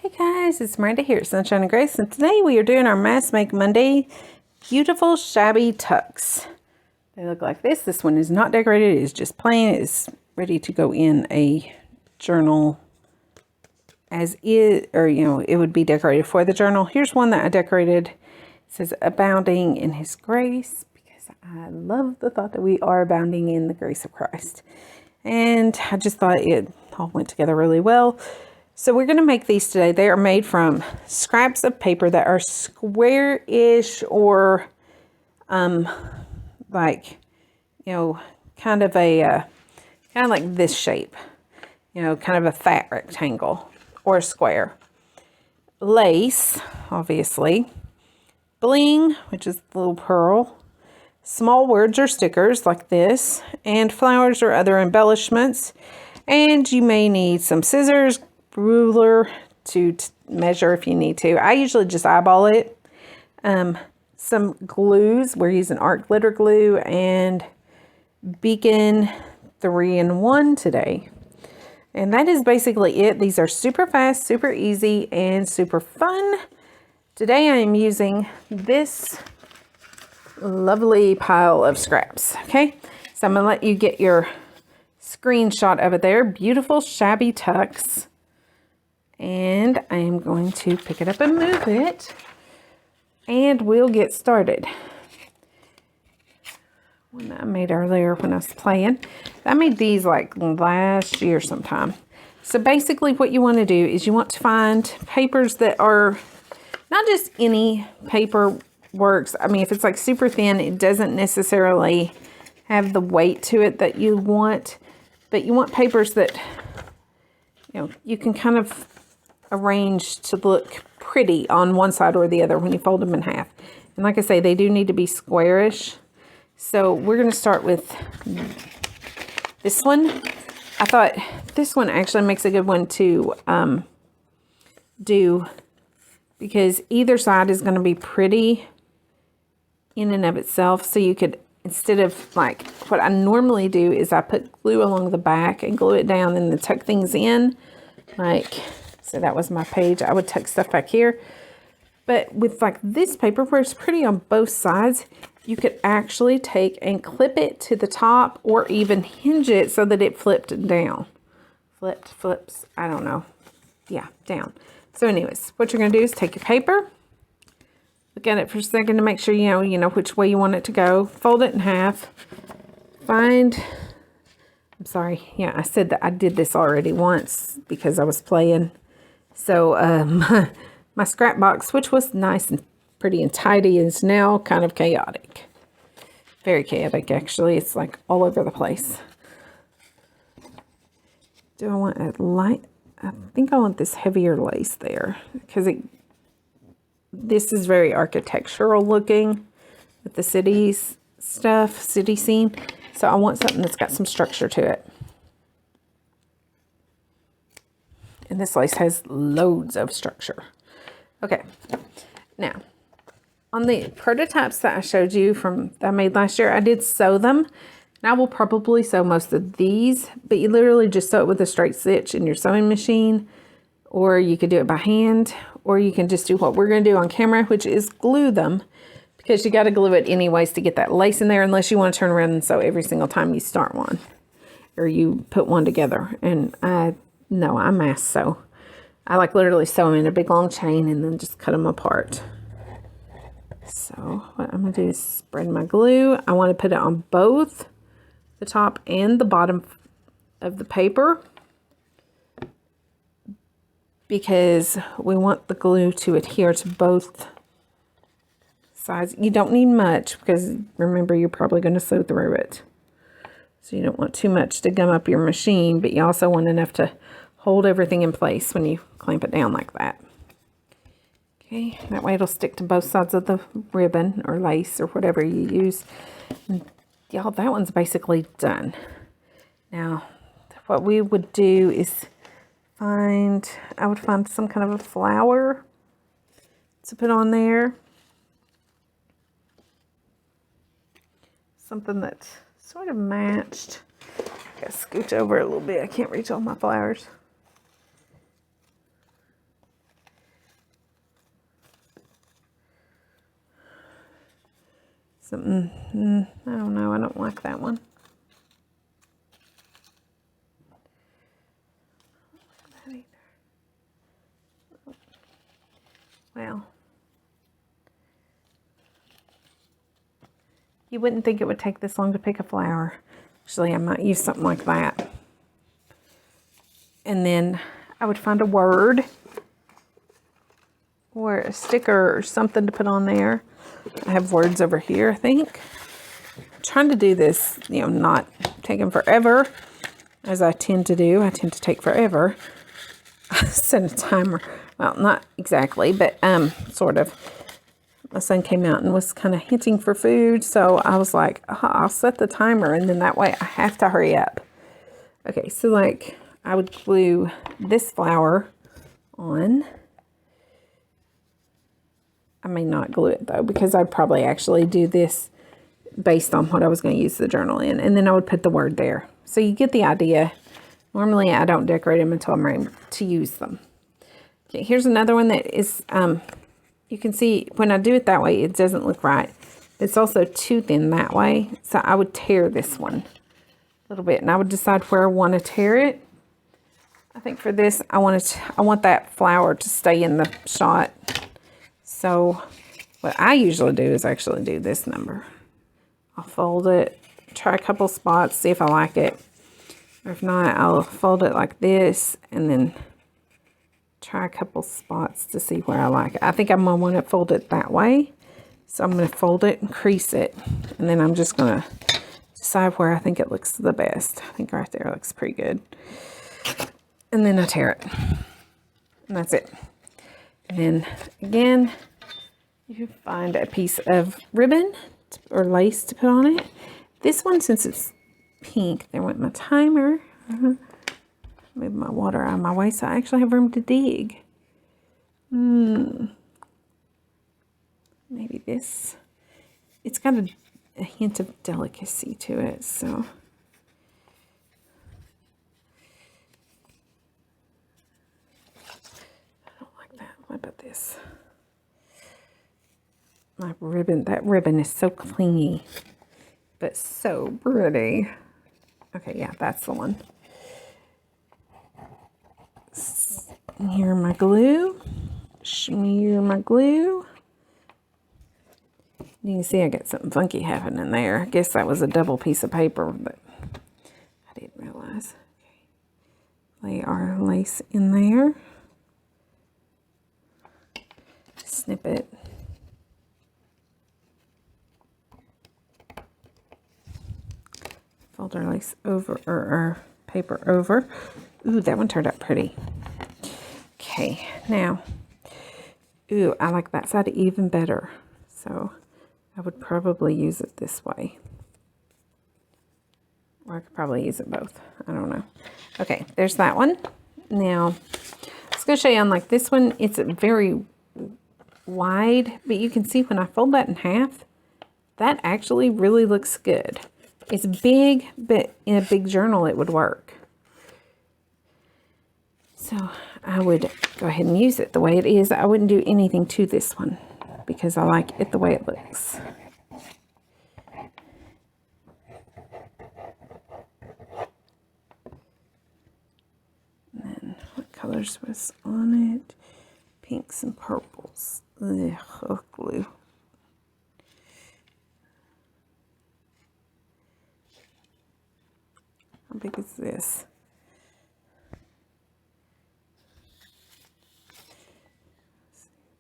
Hey guys, it's Miranda here at Sunshine and Grace, and today we are doing our Mass Make Monday beautiful shabby tucks. They look like this. This one is not decorated, it is just plain. It's ready to go in a journal as is, or it would be decorated for the journal. Here's one that I decorated. It says abounding in his grace, because I love the thought that we are abounding in the grace of Christ. And I just thought it all went together really well. So we're going to make these today. They are made from scraps of paper that are square-ish or like, kind of like this shape, kind of a fat rectangle or a square. Lace, obviously. Bling, which is the little pearl. Small words or stickers like this, and flowers or other embellishments. And you may need some scissors, ruler to measure if you need to. I usually just eyeball it. Some glues. We're using art glitter glue and Beacon 3-in-1 today. And that is basically it. These are super fast, super easy, and super fun. Today I am using this lovely pile of scraps. Okay, so I'm gonna let you get your screenshot of it there. Beautiful shabby tucks. And I am going to pick it up and move it. And we'll get started. One that I made earlier when I was playing. I made these like last year sometime. So basically what you want to do is you want to find papers that are not just any paper works. I mean, if it's like super thin, it doesn't necessarily have the weight to it that you want. But you want papers that, you can kind of arrange to look pretty on one side or the other when you fold them in half. And like I say, they do need to be squarish. So we're going to start with this one. I thought this one actually makes a good one to do, because either side is going to be pretty in and of itself. So you could, instead of like what I normally do is I put glue along the back and glue it down and then tuck things in. Like, so that was my page. I would tuck stuff back here. But with like this paper where it's pretty on both sides, you could actually take and clip it to the top or even hinge it so that it flipped down. Flips, I don't know. Yeah, down. So anyways, what you're going to do is take your paper, look at it for a second to make sure you know which way you want it to go. Fold it in half. I'm sorry. Yeah, I said that I did this already once because I was playing. So my scrap box, which was nice and pretty and tidy, is now kind of chaotic. Very chaotic, actually. It's like all over the place. Do I want a light? I think I want this heavier lace there, because this is very architectural looking with the cities stuff, city scene. So I want something that's got some structure to it. And this lace has loads of structure. Okay, now on the prototypes that I showed you that I made last year, I did sew them. And I will probably sew most of these, but you literally just sew it with a straight stitch in your sewing machine, or you could do it by hand, or you can just do what we're going to do on camera, which is glue them, because you got to glue it anyways to get that lace in there, unless you want to turn around and sew every single time you start one, or you put one together. And I mass sew. I like literally sew them in a big long chain and then just cut them apart. So what I'm going to do is spread my glue. I want to put it on both the top and the bottom of the paper, because we want the glue to adhere to both sides. You don't need much, because remember, you're probably going to sew through it. So you don't want too much to gum up your machine, but you also want enough to hold everything in place when you clamp it down like that. Okay, that way it'll stick to both sides of the ribbon or lace or whatever you use. Y'all, that one's basically done. Now, what we would do is I would find some kind of a flower to put on there. Something that sort of matched. Gotta scooch over a little bit. I can't reach all my flowers. something, I don't know, I don't like that one. Well, you wouldn't think it would take this long to pick a flower. Actually, I might use something like that. And then I would find a word or a sticker or something to put on there. I have words over here, I think. I'm trying to do this, not taking forever, as I tend to do. I tend to take forever. I set a timer. Well, not exactly, but sort of. My son came out and was kind of hinting for food, so I was like, I'll set the timer, and then that way I have to hurry up. Okay, so like I would glue this flower on. I may not glue it though, because I'd probably actually do this based on what I was going to use the journal in, and then I would put the word there. So you get the idea. Normally I don't decorate them until I'm ready to use them. Okay, here's another one that is, you can see when I do it that way, it doesn't look right. It's also too thin that way, so I would tear this one a little bit, and I would decide where I want to tear it. I think for this, I want that flower to stay in the shot. So what I usually do is actually do this number. I'll fold it, try a couple spots, see if I like it. Or if not, I'll fold it like this and then try a couple spots to see where I like it. I think I'm going to want to fold it that way. So I'm going to fold it and crease it. And then I'm just going to decide where I think it looks the best. I think right there looks pretty good. And then I tear it. And that's it. And then again, you find a piece of ribbon or lace to put on it. This one, since it's pink, there went my timer. Move my water out of my way so I actually have room to dig. Maybe this. It's got a hint of delicacy to it, so. I don't like that. What about this? My ribbon, that ribbon is so clingy, but so pretty. Okay, yeah, that's the one. Smear my glue. Smear my glue. You can see I got something funky happening there. I guess that was a double piece of paper, but I didn't realize. Okay. Lay our lace in there. Snip it. Fold our lace over, or our paper over. Ooh, that one turned out pretty. Okay, now, ooh, I like that side even better. So I would probably use it this way. Or I could probably use it both. I don't know. Okay, there's that one. Now, I was going to show you on like this one. It's very wide, but you can see when I fold that in half, that actually really looks good. It's big, but in a big journal it would work. So I would go ahead and use it the way it is. I wouldn't do anything to this one because I like it the way it looks. And then what colors was on it? Pinks and purples. Ugh, oh, glue. How big is this?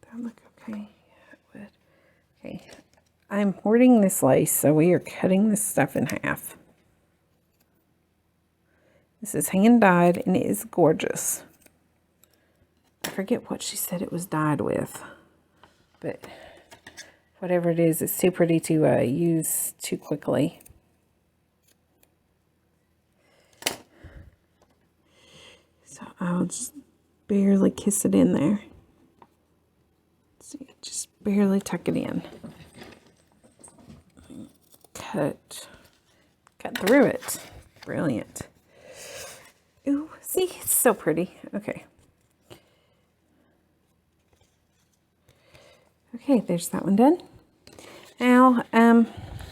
That look okay? Yeah, it would. Okay, I'm hoarding this lace, so we are cutting this stuff in half. This is hand dyed and it is gorgeous. I forget what she said it was dyed with, but whatever it is, it's too pretty to use too quickly. So I'll just barely kiss it in there. See, just barely tuck it in. Cut through it. Brilliant. Ooh, see, it's so pretty. Okay. Okay, there's that one done. Now,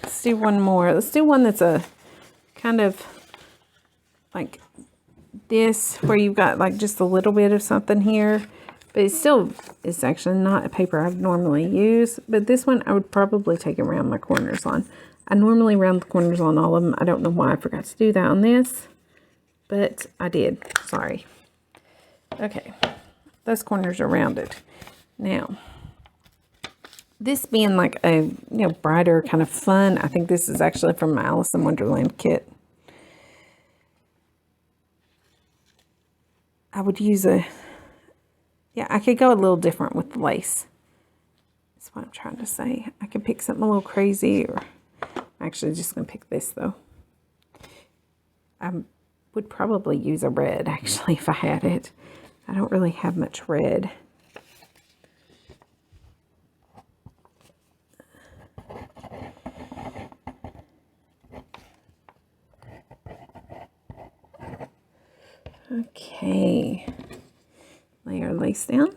Let's do one more. Let's do one that's a kind of like this, where you've got like just a little bit of something here, but it's actually not a paper I'd normally use, but this one I would probably take and round my corners on. I normally round the corners on all of them. I don't know why I forgot to do that on this, but I did. Sorry. Okay, those corners are rounded. Now, this being like a brighter kind of fun, I think this is actually from my Alice in Wonderland kit. I would use I could go a little different with the lace. That's what I'm trying to say. I could pick something a little crazy, or I'm actually just going to pick this though. I would probably use a red actually if I had it. I don't really have much red. Okay, lay our lace down.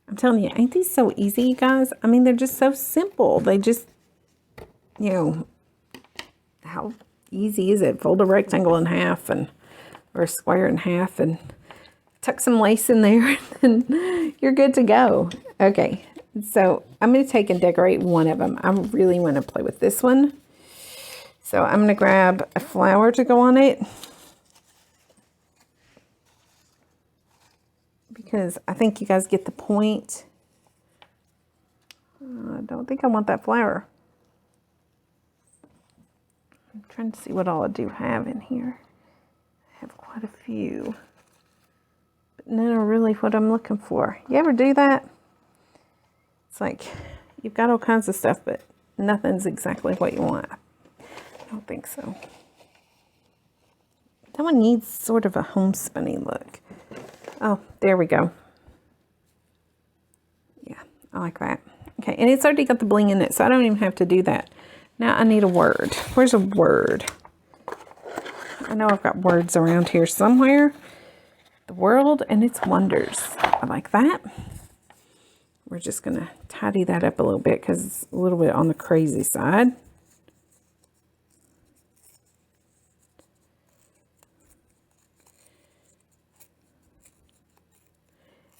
I'm telling you, ain't these so easy, you guys? I mean, they're just so simple. They just, how easy is it? Fold a rectangle in half or a square in half and tuck some lace in there and you're good to go. Okay, so I'm going to take and decorate one of them. I really want to play with this one. So I'm going to grab a flower to go on it, because I think you guys get the point. I don't think I want that flower. I'm trying to see what all I do have in here. I have quite a few, but none are really what I'm looking for. You ever do that? It's like you've got all kinds of stuff, but nothing's exactly what you want. I don't think so. That one needs sort of a homespun-y look. Oh, there we go. Yeah, I like that. Okay, and it's already got the bling in it, so I don't even have to do that. Now I need a word. Where's a word? I know I've got words around here somewhere. The world and its wonders. I like that. We're just going to tidy that up a little bit because it's a little bit on the crazy side.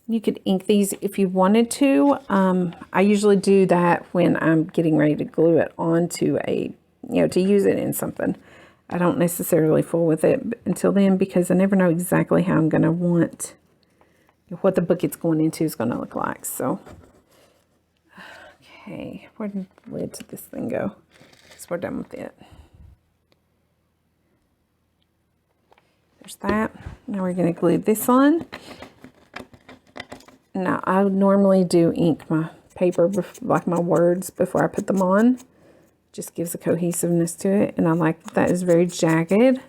You could ink these if you wanted to. I usually do that when I'm getting ready to glue it onto a, to use it in something. I don't necessarily fool with it until then, because I never know exactly how I'm going to want, what the book it's going into is going to look like. So, okay, where did the lid to this thing go? Because we're done with it. There's that. Now we're going to glue this on. Now, I normally do ink my paper, like my words, before I put them on. Just gives a cohesiveness to it. And I like that is very jagged,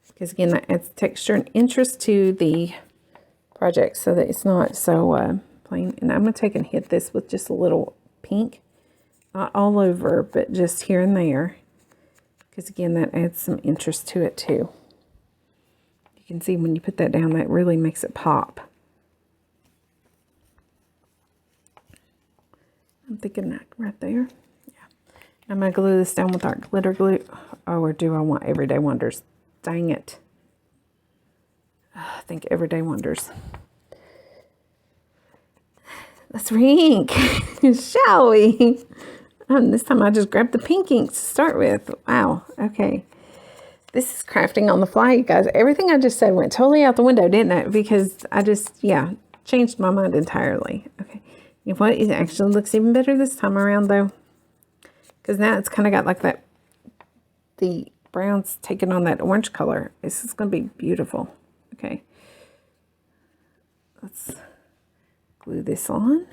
because, again, that adds texture and interest to the project so that it's not so plain. And I'm going to take and hit this with just a little pink. Not all over, but just here and there. Because, again, that adds some interest to it, too. You can see when you put that down, that really makes it pop. I'm thinking that right there. Yeah. I'm going to glue this down with our glitter glue. Oh, or do I want Everyday Wonders? Dang it. I think Everyday Wonders. Let's re-ink, shall we? This time I just grabbed the pink ink to start with. Wow. Okay. This is crafting on the fly, you guys. Everything I just said went totally out the window, didn't it? Because I just, changed my mind entirely. Okay. You know what? It actually looks even better this time around, though. Because now it's kind of got like that, the brown's taking on that orange color. This is going to be beautiful. Okay. Let's glue this on.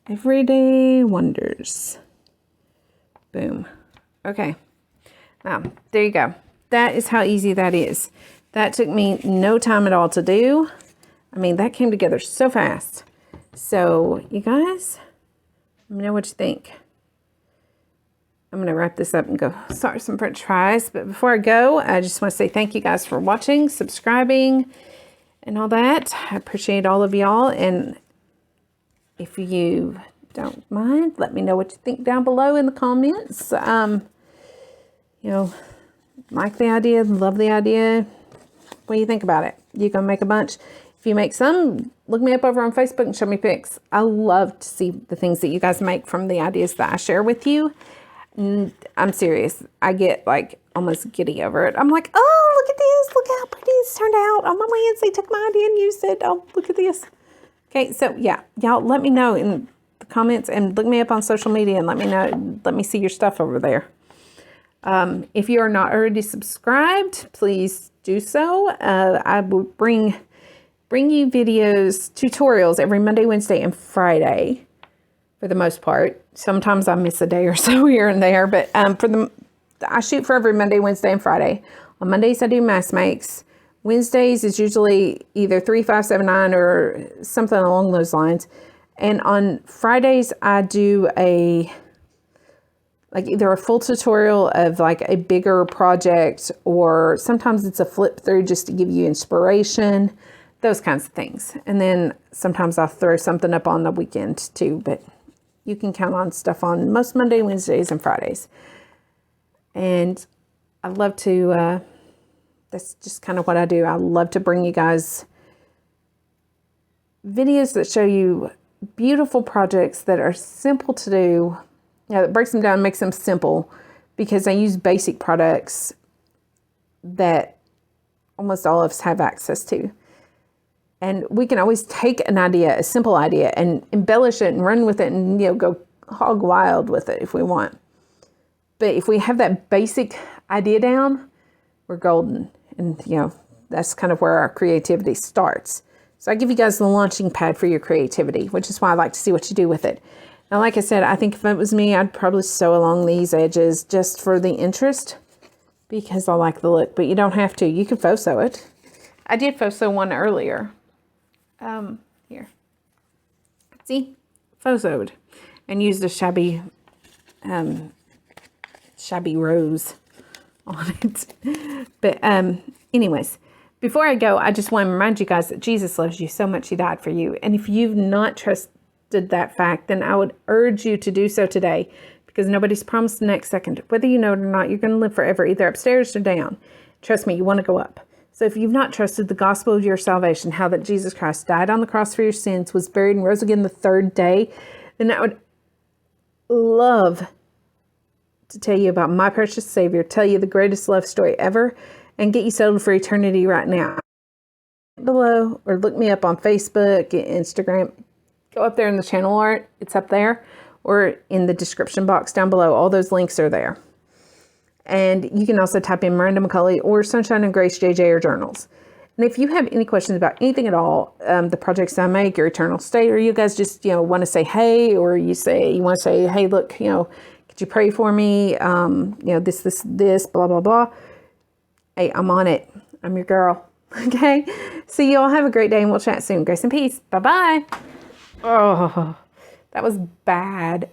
Everyday Wonders. Boom. Okay. Now, there you go. That is how easy that is. That took me no time at all to do. I mean, that came together so fast. So, you guys, let me know what you think. I'm going to wrap this up and go start some french fries. But before I go, I just want to say thank you guys for watching, subscribing, and all that. I appreciate all of y'all. And if you don't mind, let me know what you think down below in the comments. You know, like the idea, love the idea. What do you think about it? You gonna make a bunch? If you make some, look me up over on Facebook and show me pics. I love to see the things that you guys make from the ideas that I share with you. And I'm serious. I get like almost giddy over it. I'm like, oh, look at this. Look how pretty this turned out. Oh, my Lindsay took my idea and used it. Oh, look at this. Okay, so yeah, y'all let me know in the comments and look me up on social media and let me know. Let me see your stuff over there. If you are not already subscribed, please do so. I will bring you videos, tutorials every Monday, Wednesday, and Friday for the most part. Sometimes I miss a day or so here and there, but I shoot for every Monday, Wednesday, and Friday. On Mondays, I do mask makes. Wednesdays is usually either 3, 5, 7, 9 or something along those lines. And on Fridays, I do either a full tutorial of like a bigger project, or sometimes it's a flip through just to give you inspiration, those kinds of things. And then sometimes I'll throw something up on the weekend too, but you can count on stuff on most Monday, Wednesdays, and Fridays. And I love to, that's just kind of what I do. I love to bring you guys videos that show you beautiful projects that are simple to do. Yeah, that breaks them down and makes them simple, because I use basic products that almost all of us have access to. And we can always take an idea, a simple idea, and embellish it and run with it and, go hog wild with it if we want. But if we have that basic idea down, we're golden. And, that's kind of where our creativity starts. So I give you guys the launching pad for your creativity, which is why I like to see what you do with it. Now, like I said, I think if it was me, I'd probably sew along these edges just for the interest, because I like the look, but you don't have to. You can faux sew it. I did faux sew one earlier. Here. See? Faux sewed and used a shabby rose on it. But anyways, before I go, I just want to remind you guys that Jesus loves you so much, he died for you. And if you've not trusted that fact, then I would urge you to do so today, because nobody's promised the next second. Whether you know it or not, you're going to live forever, either upstairs or down. Trust me, you want to go up. So if you've not trusted the gospel of your salvation, how that Jesus Christ died on the cross for your sins, was buried and rose again the third day, then I would love to tell you about my precious Savior, tell you the greatest love story ever, and get you settled for eternity right now. Below, or look me up on Facebook, Instagram. Go up there in the channel art. It's up there, or in the description box down below. All those links are there. And you can also type in Miranda McCulley or Sunshine and Grace JJ or journals. And if you have any questions about anything at all, the projects I make, your eternal state, or you guys just, want to say, hey, or you want to say, hey, look, could you pray for me? This, blah, blah, blah. Hey, I'm on it. I'm your girl. Okay. So you all have a great day, and we'll chat soon. Grace and peace. Bye-bye. Oh, that was bad.